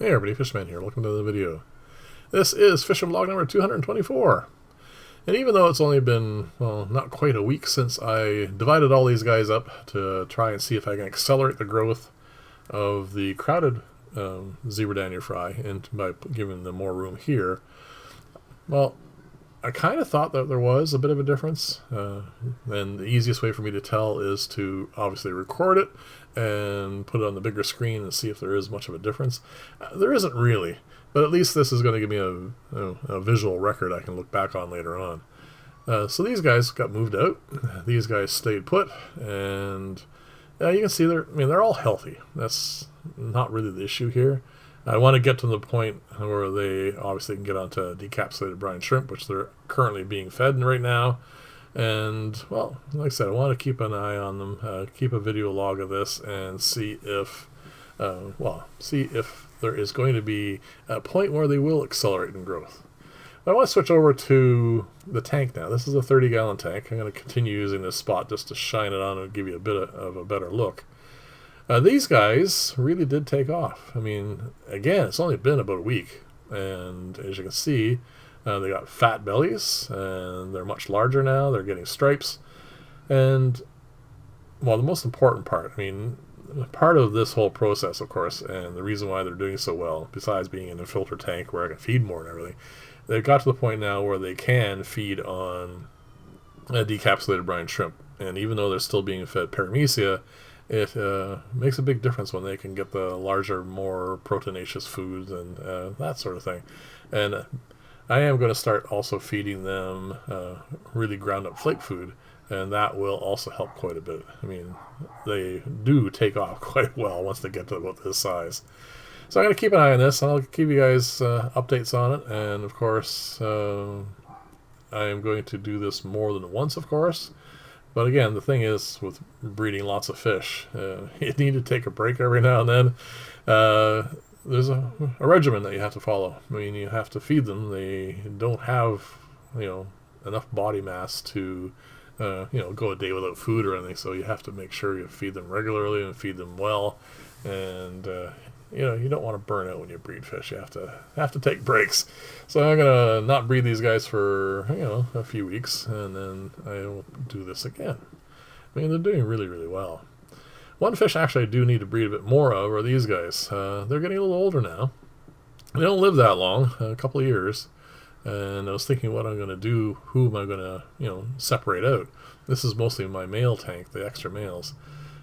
Hey everybody, Fishman here. Welcome to the video. This is fishing vlog number 224. And even though it's only been, well, not quite a week since I divided all these guys up to try and see if I can accelerate the growth of the crowded zebra danier fry and by giving them more room here, well, I kind of thought that there was a bit of a difference, and the easiest way for me to tell is to obviously record it and put it on the bigger screen and see if there is much of a difference. There isn't really, but at least this is going to give me a visual record I can look back on later on. So these guys got moved out, these guys stayed put, and you can see they're all healthy. That's not really the issue here. I want to get to the point where they obviously can get onto decapsulated brine shrimp, which they're currently being fed right now. And, well, like I said, I want to keep an eye on them, keep a video log of this, and see if there is going to be a point where they will accelerate in growth. I want to switch over to the tank now. This is a 30-gallon tank. I'm going to continue using this spot just to shine it on and give you a bit of a better look. These guys really did take off. I mean, again, it's only been about a week, and as you can see, they got fat bellies, and they're much larger now. They're getting stripes, and, well, the most important part, I mean, part of this whole process, of course, and the reason why they're doing so well, besides being in a filter tank where I can feed more and everything, they've got to the point now where they can feed on decapsulated brine shrimp, and even though they're still being fed paramecia, it makes a big difference when they can get the larger, more proteinaceous foods and that sort of thing. And I am going to start also feeding them really ground up flake food, and that will also help quite a bit. I mean, they do take off quite well once they get to about this size. So I'm going to keep an eye on this, and I'll give you guys updates on it. And of course, I am going to do this more than once, of course. But again, the thing is, with breeding lots of fish, you need to take a break every now and then. There's a regimen that you have to follow. I mean, you have to feed them. They don't have, enough body mass to, go a day without food or anything. So you have to make sure you feed them regularly and feed them well. And you don't want to burn out when you breed fish. You have to take breaks. So I'm gonna not breed these guys for a few weeks, and then I'll do this again. I mean, they're doing really, really well. One fish actually I do need to breed a bit more of are these guys. They're getting a little older now. They don't live that long, a couple of years. And I was thinking what I'm gonna do. Who am I gonna separate out? This is mostly my male tank, the extra males.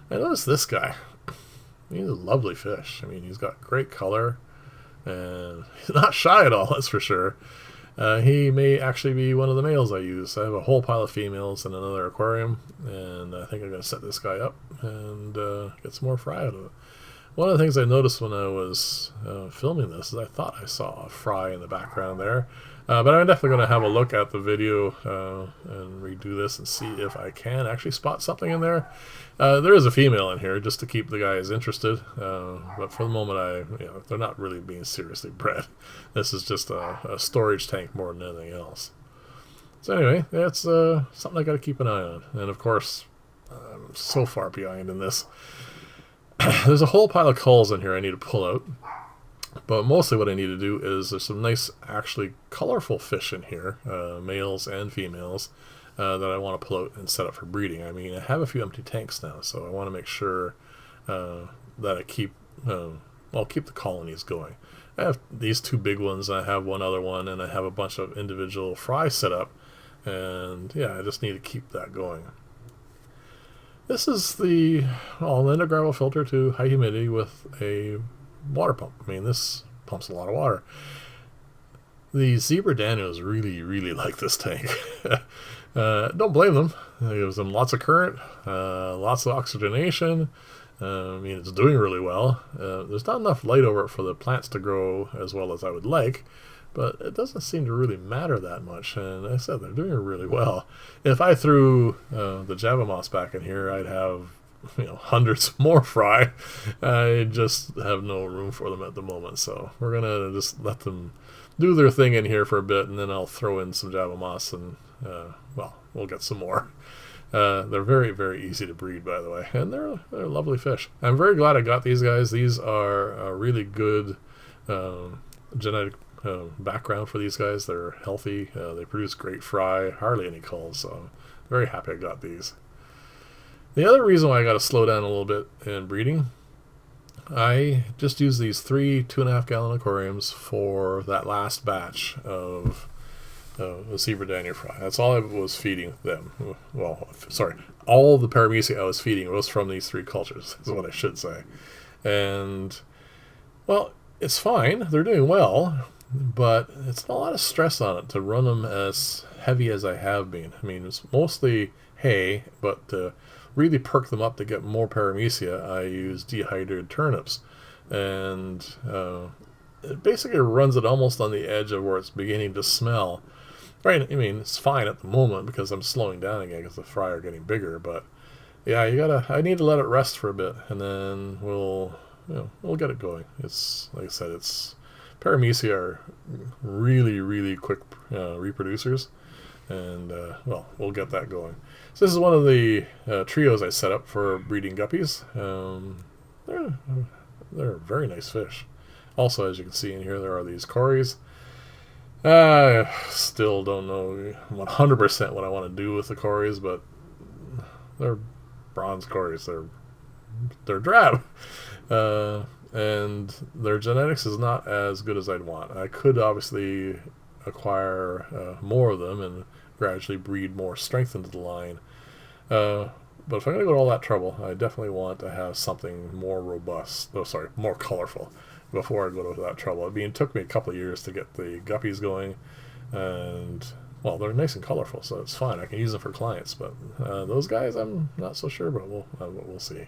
I noticed this guy. He's a lovely fish. I mean, he's got great color, and he's not shy at all, that's for sure. He may actually be one of the males I use. I have a whole pile of females in another aquarium, and I think I'm going to set this guy up and get some more fry out of it. One of the things I noticed when I was filming this is I thought I saw a fry in the background there. But I'm definitely going to have a look at the video and redo this and see if I can actually spot something in there. There is a female in here just to keep the guys interested. But for the moment, they're not really being seriously bred. This is just a storage tank more than anything else. So anyway, that's something I got to keep an eye on. And of course, I'm so far behind in this. There's a whole pile of culls in here I need to pull out. But mostly what I need to do is there's some nice, actually colorful fish in here, males and females, that I want to pull out and set up for breeding. I mean, I have a few empty tanks now, so I want to make sure that I keep the colonies going. I have these two big ones, I have one other one, and I have a bunch of individual fry set up, and yeah, I just need to keep that going. This is the Linda gravel filter to high humidity with a water pump. I mean, this pumps a lot of water. The zebra danios really, really like this tank. Don't blame them. It gives them lots of current, lots of oxygenation. I mean, it's doing really well. There's not enough light over it for the plants to grow as well as I would like, but it doesn't seem to really matter that much. And like I said, they're doing really well. If I threw the Java moss back in here, I'd have hundreds more fry. I just have no room for them at the moment, so we're gonna just let them do their thing in here for a bit, and then I'll throw in some Java moss, and we'll get some more. They're very, very easy to breed, by the way, and they're lovely fish. I'm very glad I got these guys. These are really good genetic background for these guys. They're healthy. They produce great fry, hardly any culls, so I'm very happy I got these. The other reason why I got to slow down a little bit in breeding, I just used these 3 2.5 gallon aquariums for that last batch of the Sea Verdania fry. That's all I was feeding them. Well, sorry, all the paramecia I was feeding was from these 3 cultures, is what I should say. And, well, it's fine. They're doing well, but it's not a lot of stress on it to run them as heavy as I have been. I mean, it's mostly hay, but to really perk them up to get more paramecia, I use dehydrated turnips. And it basically runs it almost on the edge of where it's beginning to smell. Right, I mean, it's fine at the moment because I'm slowing down again because the fry are getting bigger, but yeah, I need to let it rest for a bit, and then we'll get it going. It's, like I said, paramecia are really, really quick reproducers, and well, we'll get that going. So this is one of the trios I set up for breeding guppies. They're very nice fish. Also, as you can see in here, there are these cories. I still don't know 100% what I want to do with the cories, but they're bronze cories. They're drab, and their genetics is not as good as I'd want. I could obviously acquire more of them and gradually breed more strength into the line. But if I'm going to go to all that trouble, I definitely want to have something more robust. Oh, sorry, more colorful. Before I go to that trouble. I mean, it took me a couple of years to get the guppies going, and well, they're nice and colorful, so it's fine. I can use them for clients, but those guys, I'm not so sure, but we'll see.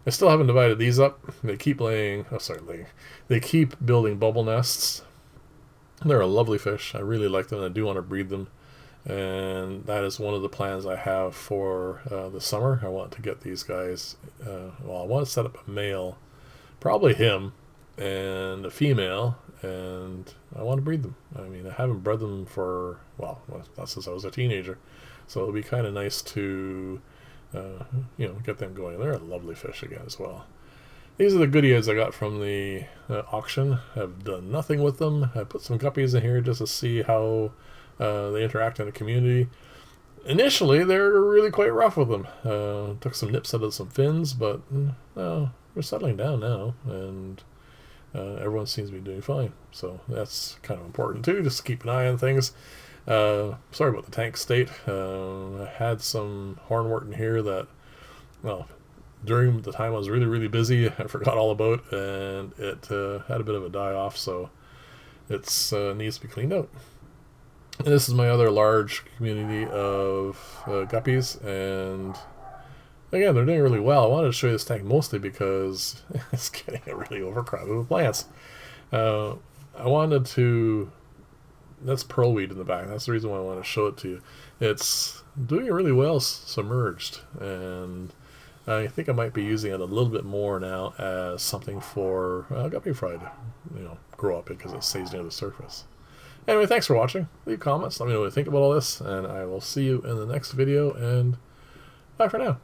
I still haven't divided these up. They keep laying. Oh, sorry, they keep building bubble nests. They're a lovely fish. I really like them. I do want to breed them, and that is one of the plans I have for the summer. I want to get these guys. Well, I want to set up a male. Probably him and a female, and I want to breed them. I mean, I haven't bred them for, well, not since I was a teenager, so it'll be kind of nice to, get them going. They're a lovely fish again as well. These are the goodies I got from the auction. I've done nothing with them. I put some guppies in here just to see how they interact in the community. Initially, they're really quite rough with them. Took some nips out of some fins, but we're settling down now, and everyone seems to be doing fine. So that's kind of important too, just to keep an eye on things. Sorry about the tank state. I had some hornwort in here that, well, during the time I was really, really busy, I forgot all about, and it had a bit of a die-off, so it needs to be cleaned out. And this is my other large community of guppies, and again, they're doing really well. I wanted to show you this tank mostly because it's getting really overcrowded with plants. I wanted to... That's pearlweed in the back. That's the reason why I want to show it to you. It's doing really well submerged, and I think I might be using it a little bit more now as something for guppy fry to grow up in, because it stays near the surface. Anyway, thanks for watching. Leave comments. Let me know what you think about all this, and I will see you in the next video, and bye for now.